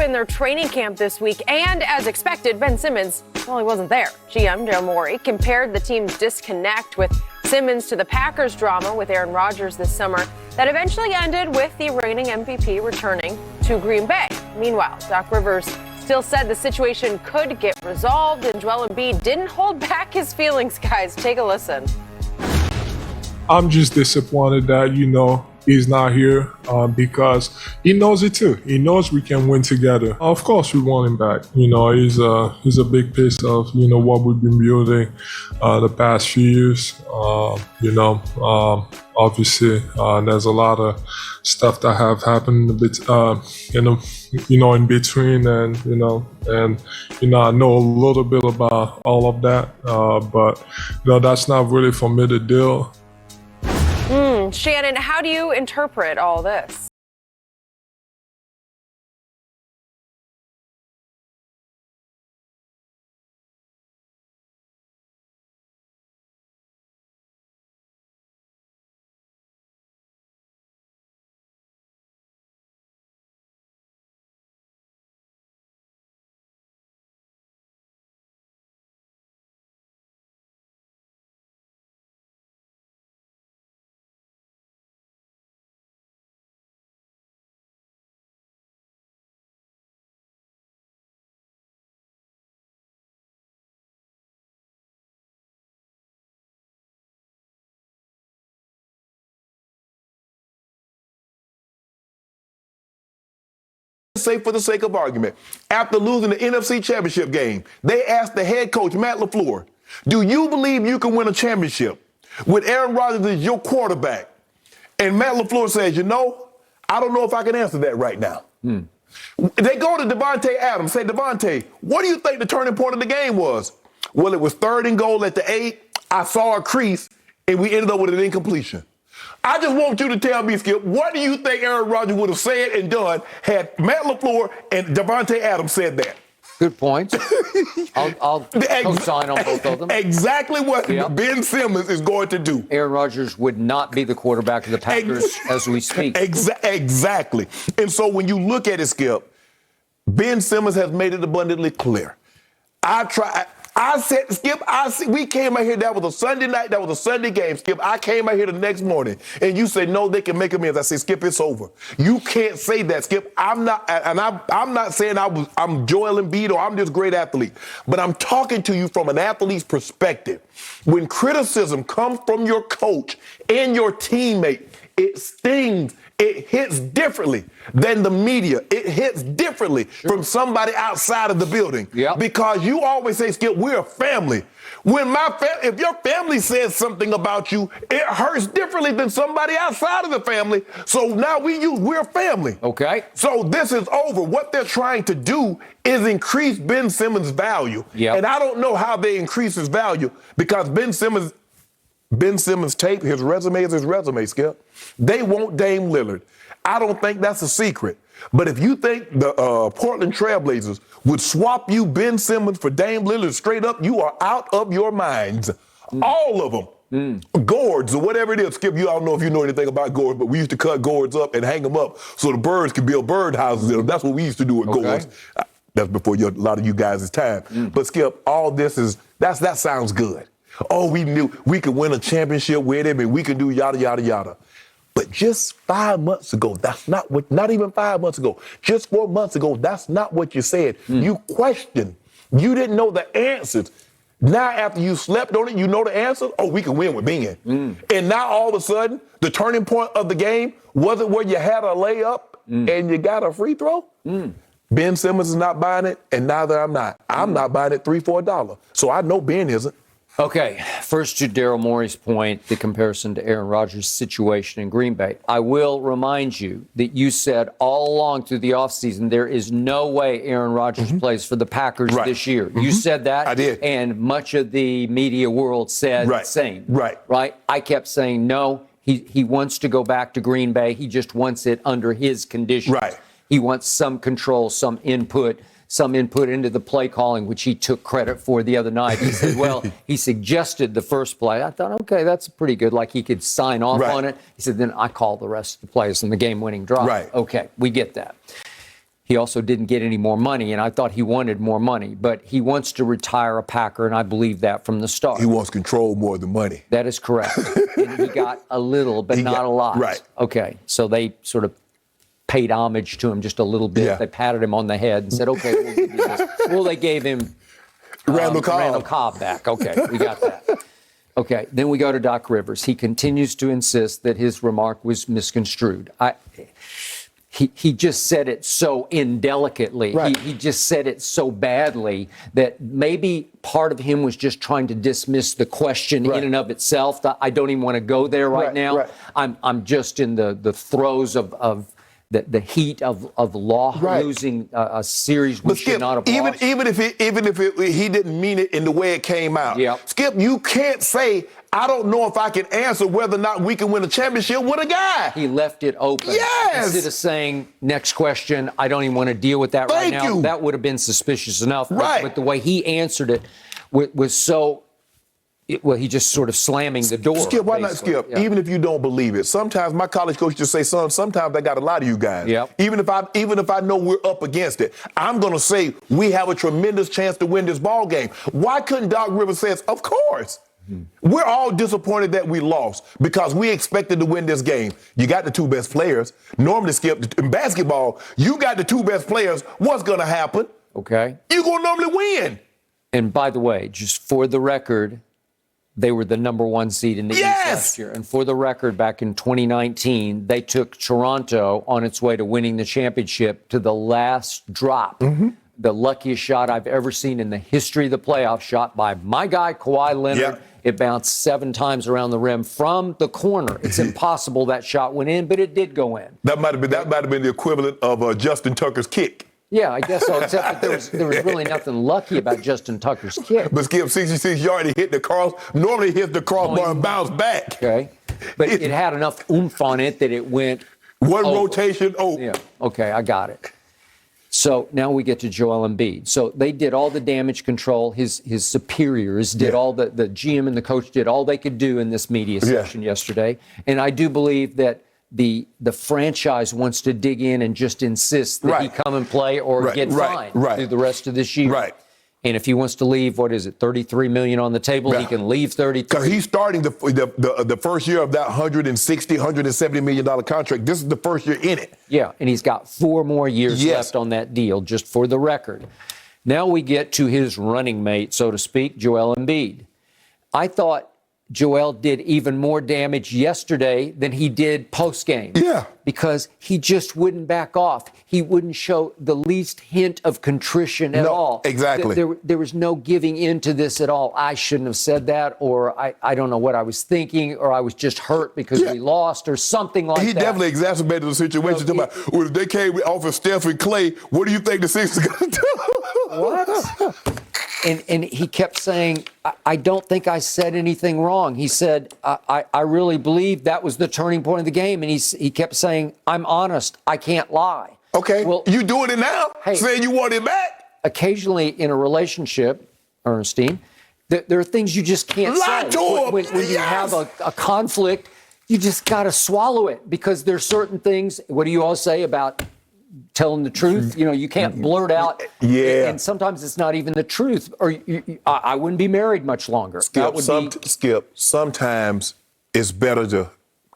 open their training camp this week, and as expected, Ben Simmons, well, he wasn't there. GM Daryl Morey compared the team's disconnect with Simmons to the Packers' drama with Aaron Rodgers this summer that eventually ended with the reigning MVP returning to Green Bay. Meanwhile, Doc Rivers still said the situation could get resolved, and Joel Embiid didn't hold back his feelings, guys. Take a listen. I'm just disappointed that, he's not here because he knows it too. He knows we can win together. Of course, we want him back. He's a big piece of, what we've been building the past few years. Obviously, there's a lot of stuff that have happened a bit, in between, and I know a little bit about all of that, but that's not really for me to deal. Shannon, how do you interpret all this? Say for the sake of argument, after losing the NFC Championship game, they asked the head coach, Matt LaFleur, do you believe you can win a championship with Aaron Rodgers as your quarterback? And Matt LaFleur says, I don't know if I can answer that right now. They go to Devontae Adams, say, Devontae, what do you think the turning point of the game was? Well, it was 3rd and goal at the 8. I saw a crease, and we ended up with an incompletion. I just want you to tell me, Skip, what do you think Aaron Rodgers would have said and done had Matt LaFleur and Devontae Adams said that? Good points. I'll co-sign on both of them. Exactly what Ben Simmons is going to do. Aaron Rodgers would not be the quarterback of the Packers as we speak. Exactly. And so when you look at it, Skip, Ben Simmons has made it abundantly clear. We came out here, that was a Sunday night, that was a Sunday game, Skip. I came out here the next morning, and you said, no, they can make amends. I said, Skip, it's over. You can't say that, Skip. I'm not saying I'm Joel Embiid or I'm this great athlete, but I'm talking to you from an athlete's perspective. When criticism comes from your coach and your teammate, it stings. It hits differently than the media. It hits differently from somebody outside of the building. Because you always say, Skip, we're a family. If your family says something about you, it hurts differently than somebody outside of the family. So now we're a family. Okay. So this is over. What they're trying to do is increase Ben Simmons' value. And I don't know how they increase his value because Ben Simmons' tape, his resume is his resume, Skip. They want Dame Lillard. I don't think that's a secret. But if you think the Portland Trailblazers would swap you Ben Simmons for Dame Lillard straight up, you are out of your minds. All of them. Gourds or whatever it is. Skip, I don't know if you know anything about gourds, but we used to cut gourds up and hang them up so the birds could build bird houses in them. That's what we used to do with gourds. That's before a lot of you guys' time. But Skip, all this that sounds good. Oh, we knew we could win a championship with him and we could do yada, yada, yada. But just 5 months ago, not even 5 months ago, just 4 months ago, that's not what you said. You questioned. You didn't know the answers. Now, after you slept on it, you know the answer. Oh, we can win with Ben. And now all of a sudden, the turning point of the game wasn't where you had a layup and you got a free throw. Ben Simmons is not buying it, and neither am I. I'm not buying it $3 for $1. So I know Ben isn't. Okay, first to Daryl Morey's point, the comparison to Aaron Rodgers' situation in Green Bay. I will remind you that you said all along through the offseason there is no way Aaron Rodgers plays for the Packers this year. You said that. I did. And much of the media world said the same. Right? I kept saying no, he wants to go back to Green Bay. He just wants it under his conditions. He wants some control, some input into the play calling, which he took credit for the other night. He said, well, he suggested the first play. I thought, okay, that's pretty good. Like he could sign off on it. He said, then I call the rest of the plays in the game-winning drive. Okay, we get that. He also didn't get any more money, and I thought he wanted more money. But he wants to retire a Packer, and I believe that from the start. He wants control more than money. That is correct. And he got a little, but not a lot. Right. Okay, so they sort of paid homage to him just a little bit. Yeah. They patted him on the head and said, okay, we'll give you this. Well, they gave him Randall Cobb back. Okay, we got that. Okay, then we go to Doc Rivers. He continues to insist that his remark was misconstrued. He just said it so indelicately. Right. He just said it so badly that maybe part of him was just trying to dismiss the question in and of itself. I don't even want to go there right now. Right. I'm just in the throes of the heat of law, losing a series we should not have lost. Even if he didn't mean it in the way it came out. Yep. Skip, you can't say, I don't know if I can answer whether or not we can win a championship with a guy. He left it open. Yes. Instead of saying, next question, I don't even want to deal with that right now. Thank you. That would have been suspicious enough. Right. But the way he answered it was so... Well, he just sort of slamming the door. Skip, why not basically. Skip? Yeah. Even if you don't believe it. Sometimes my college coach just say, son, sometimes I got a lot of you guys. Yep. Even if I know we're up against it, I'm going to say we have a tremendous chance to win this ball game. Why couldn't Doc Rivers say, of course? We're all disappointed that we lost because we expected to win this game. You got the two best players. Normally, Skip, in basketball, you got the two best players. What's going to happen? Okay. You're going to normally win. And by the way, just for the record, they were the number one seed in the East last year. And for the record, back in 2019, they took Toronto on its way to winning the championship to the last drop. Mm-hmm. The luckiest shot I've ever seen in the history of the playoffs, shot by my guy, Kawhi Leonard. Yep. It bounced 7 times around the rim from the corner. It's impossible that shot went in, but it did go in. That might have been the equivalent of Justin Tucker's kick. Yeah, I guess so, except that there was really nothing lucky about Justin Tucker's kick. But Skip, 66 yards, he hit the cross. Normally hits the crossbar and bounced back. Okay. But it had enough oomph on it that it went one over. Rotation over. Yeah, okay, I got it. So now we get to Joel Embiid. So they did all the damage control. His superiors did all the GM and the coach did all they could do in this media session yesterday. And I do believe that the franchise wants to dig in and just insist that he come and play or get fined through the rest of this year. Right. And if he wants to leave, what is it, $33 million on the table, he can leave 33. Because he's starting the first year of that $170 million contract. This is the first year in it. Yeah, and he's got 4 more years left on that deal, just for the record. Now we get to his running mate, so to speak, Joel Embiid. I thought Joel did even more damage yesterday than he did post-game. Yeah. Because he just wouldn't back off. He wouldn't show the least hint of contrition at all. Exactly. There was no giving in to this at all. I shouldn't have said that, or I don't know what I was thinking, or I was just hurt because we lost, or something like that. He definitely exacerbated the situation. Well, if they came off of Steph and Clay, what do you think the Sixers are going to do? What? And he kept saying, I don't think I said anything wrong. He said, I really believe that was the turning point of the game. And he kept saying, I'm honest. I can't lie. Okay. Well, you doing it now? Hey, saying you want it back? Occasionally in a relationship, Ernestine, there are things you just can't lie say. To him. When you have a conflict, you just got to swallow it, because there's certain things. What do you all say about telling the truth? You know, you can't blurt out. Yeah. And sometimes it's not even the truth. Or I wouldn't be married much longer. Skip, sometimes it's better to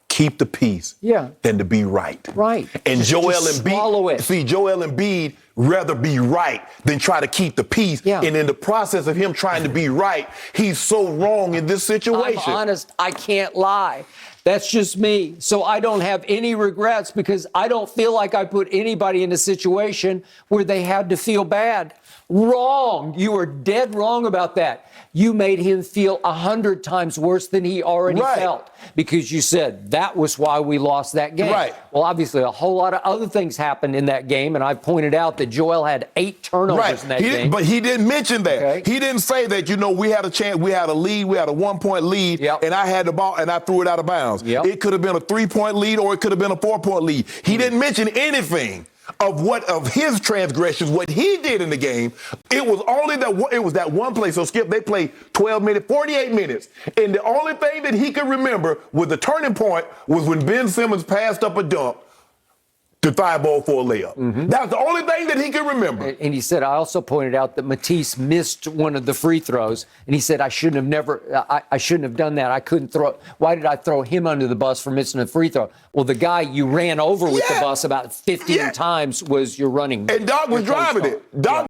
keep the peace than to be right. Right. And Joel Embiid, rather be right than try to keep the peace. Yeah. And in the process of him trying to be right, he's so wrong in this situation. I'm honest. I can't lie. That's just me. So I don't have any regrets, because I don't feel like I put anybody in a situation where they had to feel bad. Wrong. You are dead wrong about that. You made him feel 100 times worse than he already felt, because you said that was why we lost that game. Right. Well, obviously, a whole lot of other things happened in that game, and I've pointed out that Joel had 8 turnovers in that game. But he didn't mention that. Okay. He didn't say that, we had a chance, we had a lead, we had a 1-point lead, and I had the ball and I threw it out of bounds. Yep. It could have been a 3-point lead, or it could have been a 4-point lead. He didn't mention anything of his transgressions, what he did in the game. It was only that one play. So Skip, they played 12 minutes, 48 minutes. And the only thing that he could remember was the turning point was when Ben Simmons passed up a dunk to 5-ball for a layup. That's the only thing that he can remember. And he said, I also pointed out that Matisse missed one of the free throws, and he said, I shouldn't have done that. I couldn't throw. Why did I throw him under the bus for missing a free throw? Well, the guy you ran over with the bus about 15 times was your running back. And Doc was driving it. Doc